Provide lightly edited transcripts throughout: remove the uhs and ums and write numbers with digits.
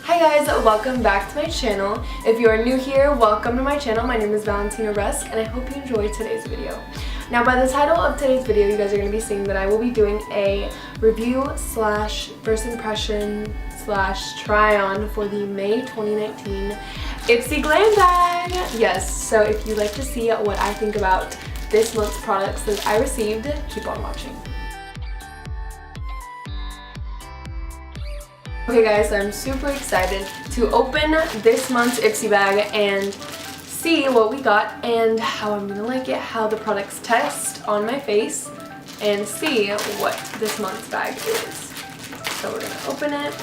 Hi guys, welcome back to my channel. If you are new here, welcome to my channel. My name is Valentina Rezk and I hope you enjoyed today's video. Now by the title of today's video, you guys are going to be seeing that I will be doing a review slash first impression slash try on for the May 2019 IPSY GLAM bag. Yes, so if you'd like to see what I think about this month's products that I received, keep on watching. Okay guys, so I'm super excited to open this month's IPSY bag and see what we got and how I'm gonna like it, how the products test on my face, and see what this month's bag is. So we're gonna open it.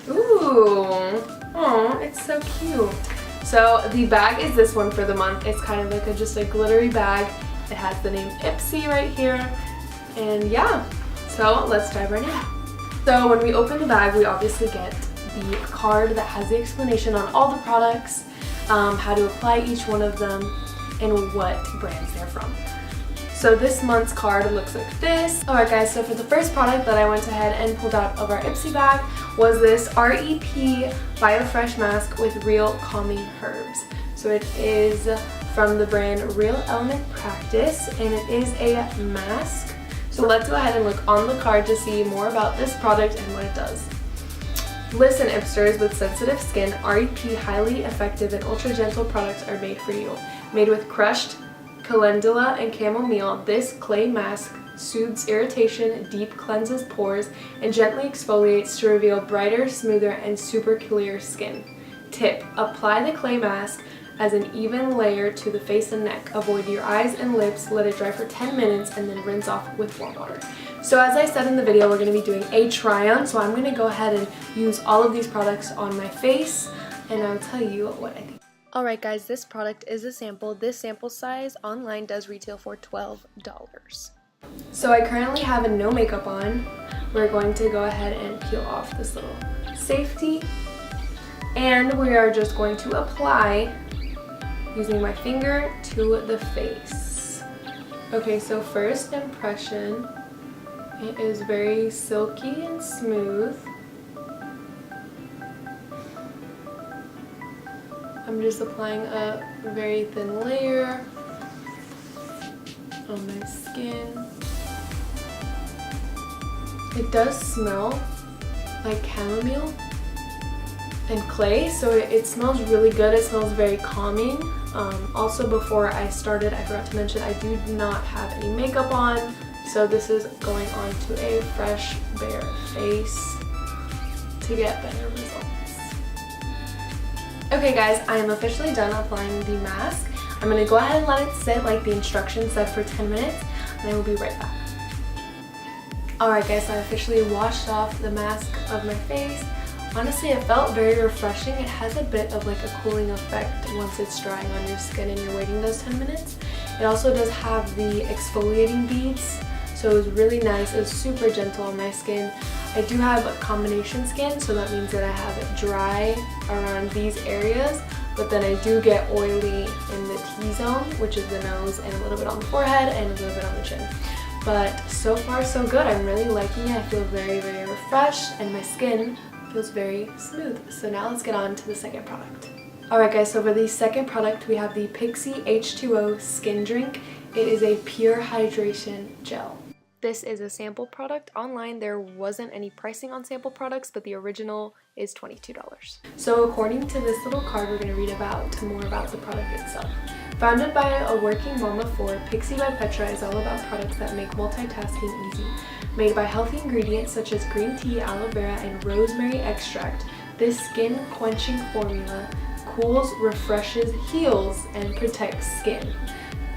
Ooh, oh, it's so cute. So the bag is this one for the month. It's kind of like just a glittery bag. It has the name IPSY right here, and yeah. So let's dive right in. So when we open the bag, we obviously get the card that has the explanation on all the products, how to apply each one of them, and what brands they're from. So this month's card looks like this. Alright guys, so for the first product that I went ahead and pulled out of our IPSY bag was this REP BioFresh mask with Real Calming Herbs. So it is from the brand Real Element Practice, and it is a mask. So let's go ahead and look on the card to see more about this product and what it does. Listen, Ipsters with sensitive skin, REP highly effective and ultra gentle products are made for you. Made with crushed calendula and chamomile, this clay mask soothes irritation, deep cleanses pores, and gently exfoliates to reveal brighter, smoother, and super clear skin. Tip: apply the clay mask as an even layer to the face and neck. Avoid your eyes and lips, let it dry for 10 minutes, and then rinse off with warm water. So as I said in the video, we're going to be doing a try-on, so I'm going to go ahead and use all of these products on my face, and I'll tell you what I think. Alright guys, this product is a sample. This sample size online does retail for $12. So I currently have a no makeup on. We're going to go ahead and peel off this little safety, and we are just going to apply using my finger to the face. Okay, so first impression, it is very silky and smooth. I'm just applying a very thin layer on my skin. It does smell like chamomile and clay, so it smells really good. It smells very calming. Also, before I started, I forgot to mention I do not have any makeup on, so this is going on to a fresh, bare face to get better results. Okay guys, I am officially done applying the mask. I'm going to go ahead and let it sit like the instructions said for 10 minutes, and I will be right back. Alright guys, so I officially washed off the mask of my face. Honestly, it felt very refreshing. It has a bit of like a cooling effect once it's drying on your skin and you're waiting those 10 minutes. It also does have the exfoliating beads, so it was really nice. It was super gentle on my skin. I do have a combination skin, so that means that I have it dry around these areas, but then I do get oily in the T-zone, which is the nose, and a little bit on the forehead and a little bit on the chin. But so far so good. I'm really liking it. I feel very, very refreshed, and my skin feels very smooth. So now let's get on to the second product. Alright guys, so for the second product we have the IPSY H2O Skin Drink. It is a pure hydration gel. This is a sample product. Online there wasn't any pricing on sample products, but the original is $22. So according to this little card, we're going to read more about the product itself. Founded by a working mom of four, IPSY by Petra is all about products that make multitasking easy. Made by healthy ingredients such as green tea, aloe vera, and rosemary extract, this skin-quenching formula cools, refreshes, heals, and protects skin.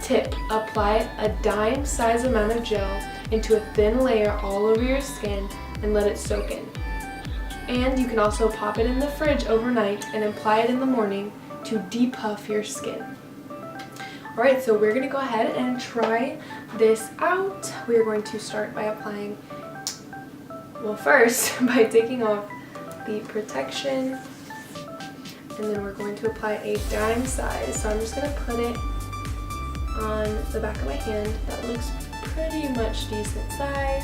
Tip: apply a dime-sized amount of gel into a thin layer all over your skin and let it soak in. And you can also pop it in the fridge overnight and apply it in the morning to depuff your skin. Alright, so we're going to go ahead and try this out. We're going to start by applying, well first, by taking off the protection, and then we're going to apply a dime size. So I'm just going to put it on the back of my hand. That looks pretty much decent size.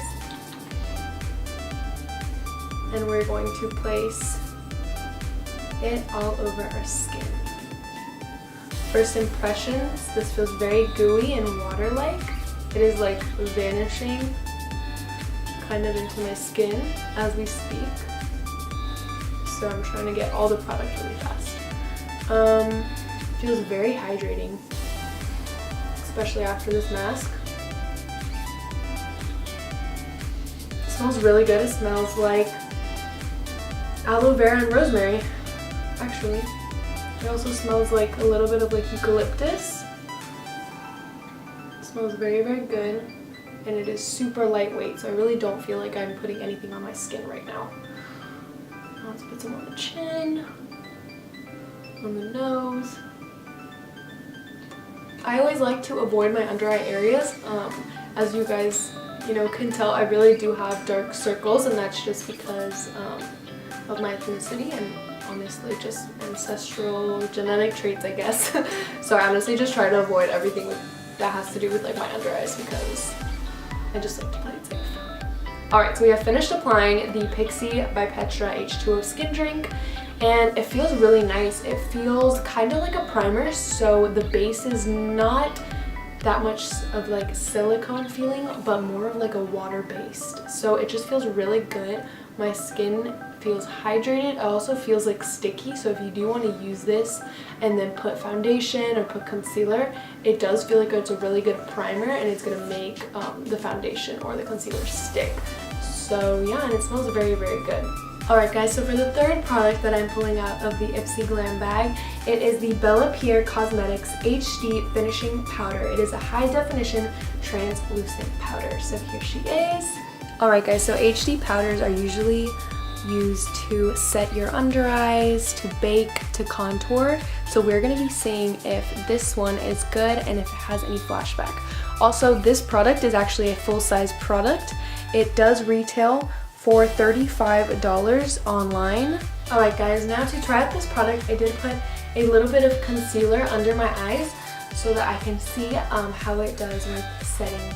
and we're going to place it all over our skin. First impressions, this feels very gooey and water-like. It is like vanishing kind of into my skin as we speak. So I'm trying to get all the product really fast. Feels very hydrating, especially after this mask. It smells really good. It smells like aloe vera and rosemary, actually. It also smells like a little bit of like eucalyptus. It smells very, very good, and it is super lightweight, so I really don't feel like I'm putting anything on my skin right now. Let's put some on the chin, on the nose. I always like to avoid my under eye areas. As you guys, can tell, I really do have dark circles, and that's just because of my ethnicity and honestly just ancestral genetic traits, I guess. So I honestly just try to avoid everything that has to do with like my under eyes because I just like to play it safe. Alright, so we have finished applying the IPSY by Petra H2O Skin Drink, and it feels really nice. It feels kind of like a primer, so the base is not that much of like silicone feeling, but more of like a water based. So it just feels really good. My skin feels hydrated. It also feels like sticky, so if you do want to use this and then put foundation or put concealer, it does feel like it's a really good primer, and it's going to make the foundation or the concealer stick. So yeah, and it smells very, very good. Alright guys, so for the third product that I'm pulling out of the IPSY Glam bag, it is the Bella Pierre Cosmetics HD Finishing Powder. It is a high definition translucent powder. So here she is. Alright guys, so HD powders are usually used to set your under eyes, to bake, to contour. So we're going to be seeing if this one is good and if it has any flashback. Also, this product is actually a full-size product. It does retail for $35 online. Alright guys, now to try out this product, I did put a little bit of concealer under my eyes so that I can see how it does with setting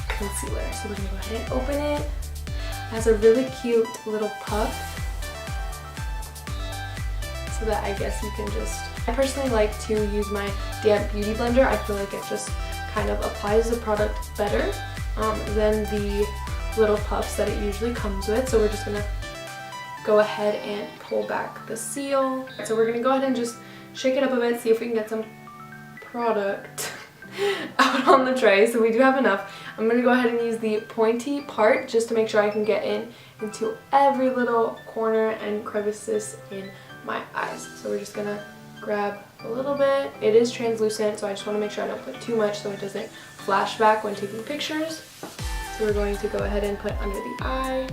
concealer. So we're going to go ahead and open it. It has a really cute little puff so that I guess you can just... I personally like to use my damp beauty blender. I feel like it just kind of applies the product better than the little puffs that it usually comes with. So we're just gonna go ahead and pull back the seal. So we're gonna go ahead and just shake it up a bit, see if we can get some product out on the tray. So we do have enough. I'm gonna go ahead and use the pointy part just to make sure I can get into every little corner and crevices in my eyes. So we're just gonna grab a little bit. It is translucent, so I just want to make sure I don't put too much so it doesn't flash back when taking pictures. So we're going to go ahead and put under the eye.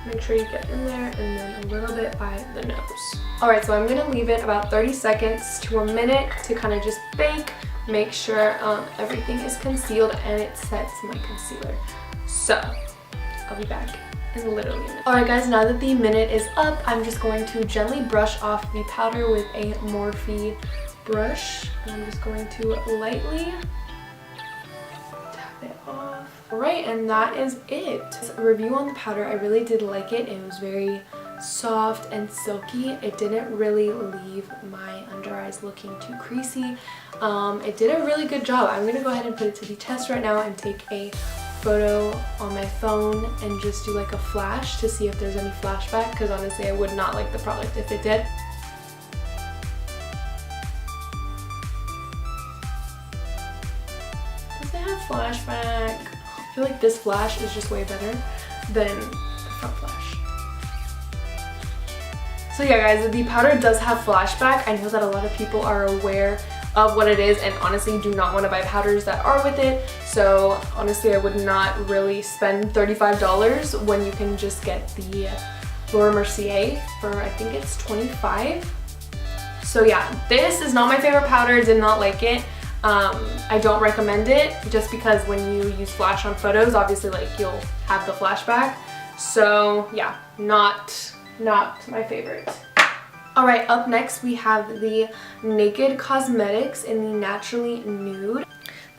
Make sure you get in there, and then a little bit by the nose. Alright, so I'm going to leave it about 30 seconds to a minute to kind of just bake, make sure everything is concealed and it sets my concealer. So, I'll be back in literally a minute. Alright guys, now that the minute is up, I'm just going to gently brush off the powder with a Morphe brush. And I'm just going to lightly tap it off. Alright, and that is it. A review on the powder, I really did like it. It was very soft and silky. It didn't really leave my under eyes looking too creasy. It did a really good job. I'm going to go ahead and put it to the test right now and take a photo on my phone and just do like a flash to see if there's any flashback, because honestly I would not like the product if it did. Does it have flashback? I feel like this flash is just way better than the front flash. So yeah guys, the powder does have flashback. I know that a lot of people are aware of what it is and honestly do not want to buy powders that are with it. So honestly I would not really spend $35 when you can just get the Laura Mercier for, I think it's $25. So yeah, this is not my favorite powder. Did not like it. I don't recommend it just because when you use flash on photos, obviously like you'll have the flashback. So yeah, not my favorite. Alright, up next we have the Naked Cosmetics in the Naturally Nude.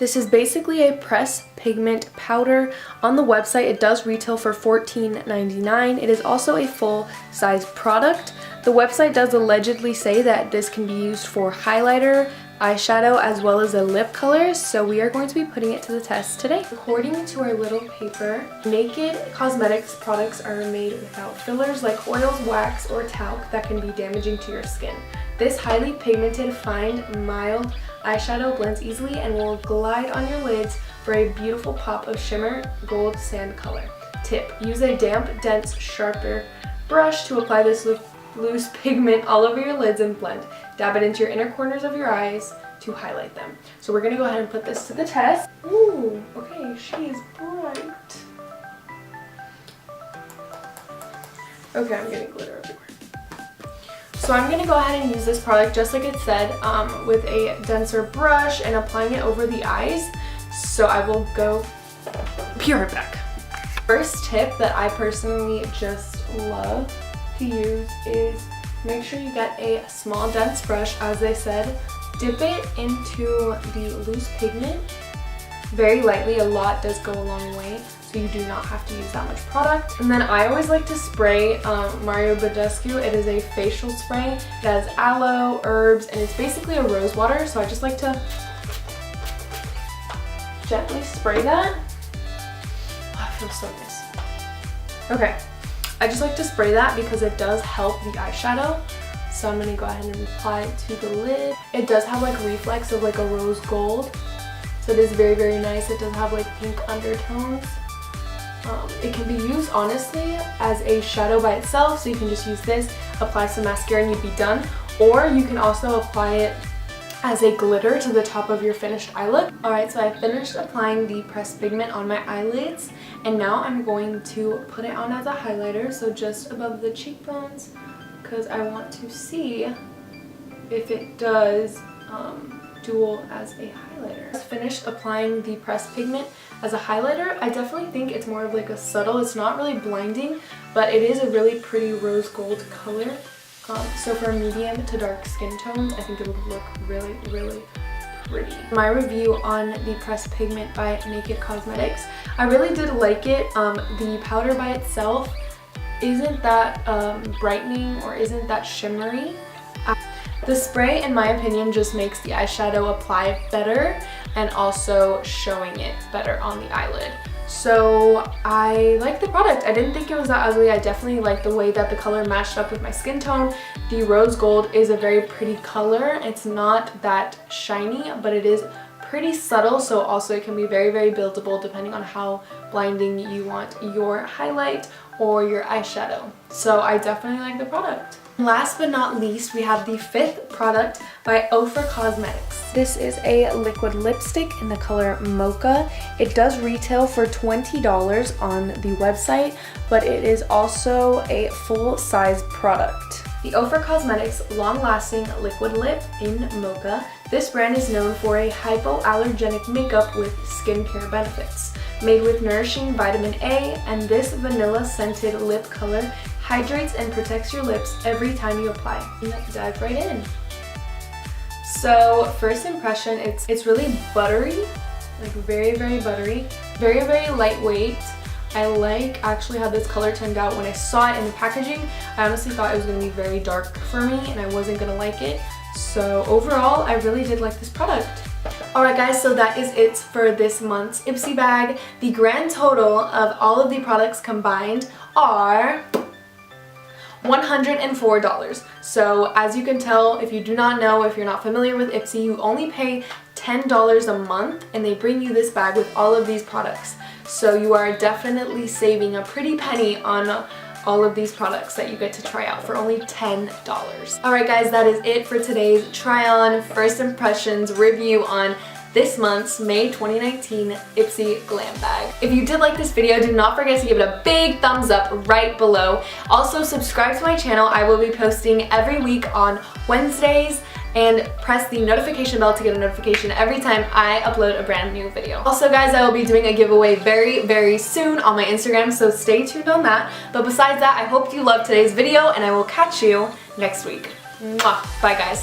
This is basically a pressed pigment powder. On the website, it does retail for $14.99. It is also a full-size product. The website does allegedly say that this can be used for highlighter, eyeshadow, as well as a lip color, so we are going to be putting it to the test today. According to our little paper, Naked Cosmetics products are made without fillers like oils, wax, or talc that can be damaging to your skin. This highly pigmented, fine, mild eyeshadow blends easily and will glide on your lids for a beautiful pop of shimmer gold sand color. Tip: use a damp, dense, sharper brush to apply this loose pigment all over your lids and blend. Dab it into your inner corners of your eyes to highlight them. So we're gonna go ahead and put this to the test. Ooh, okay, she is bright. Okay, I'm getting glitter everywhere. So I'm gonna go ahead and use this product just like it said, with a denser brush and applying it over the eyes. So I will be right back. First tip that I personally just love to use is make sure you get a small dense brush, as they said. Dip it into the loose pigment very lightly. A lot does go a long way, so you do not have to use that much product. And then I always like to spray Mario Badescu. It is a facial spray. It has aloe, herbs, and it's basically a rose water, so I just like to gently spray that. Oh, it feels so nice. Okay. I just like to spray that because it does help the eyeshadow. So I'm going to go ahead and apply it to the lid. It does have like reflex of like a rose gold. So it is very, very nice. It does have like pink undertones. It can be used honestly as a shadow by itself. So you can just use this, apply some mascara and you'd be done. Or you can also apply it as a glitter to the top of your finished eye look. Alright, so I finished applying the pressed pigment on my eyelids, and now I'm going to put it on as a highlighter, so just above the cheekbones, because I want to see if it does dual as a highlighter. I finished applying the pressed pigment as a highlighter. I definitely think it's more of like a subtle, it's not really blinding, but it is a really pretty rose gold color. So for medium to dark skin tones, I think it would look really, really pretty. My review on the pressed pigment by Naked Cosmetics, I really did like it. The powder by itself isn't that brightening or isn't that shimmery. The spray, in my opinion, just makes the eyeshadow apply better and also showing it better on the eyelid. So I like the product. I didn't think it was that ugly. I definitely like the way that the color matched up with my skin tone. The rose gold is a very pretty color. It's not that shiny, but it is pretty subtle, so also it can be very, very buildable depending on how blinding you want your highlight or your eyeshadow. So I definitely like the product. Last but not least, we have the fifth product by Ofra Cosmetics. This is a liquid lipstick in the color Mocha. It does retail for $20 on the website, but it is also a full-size product. The Ofra Cosmetics long-lasting liquid lip in Mocha. This brand is known for a hypoallergenic makeup with skincare benefits. Made with nourishing vitamin A, and this vanilla-scented lip color hydrates and protects your lips every time you apply. Let's dive right in. So first impression, it's really buttery, like very, very buttery, very, very lightweight. I like actually how this color turned out when I saw it in the packaging. I honestly thought it was going to be very dark for me and I wasn't going to like it. So overall, I really did like this product. Alright guys, so that is it for this month's IPSY bag. The grand total of all of the products combined are $104. So as you can tell, if you do not know, if you're not familiar with IPSY, you only pay $10 a month and they bring you this bag with all of these products. So you are definitely saving a pretty penny on all of these products that you get to try out for only $10. Alright guys, that is it for today's try-on first impressions review on this month's May 2019 IPSY Glam Bag. If you did like this video, do not forget to give it a big thumbs up right below. Also, subscribe to my channel. I will be posting every week on Wednesdays, and press the notification bell to get a notification every time I upload a brand new video. Also guys, I will be doing a giveaway very, very soon on my Instagram, so stay tuned on that. But besides that, I hope you loved today's video and I will catch you next week. Mwah. Bye guys.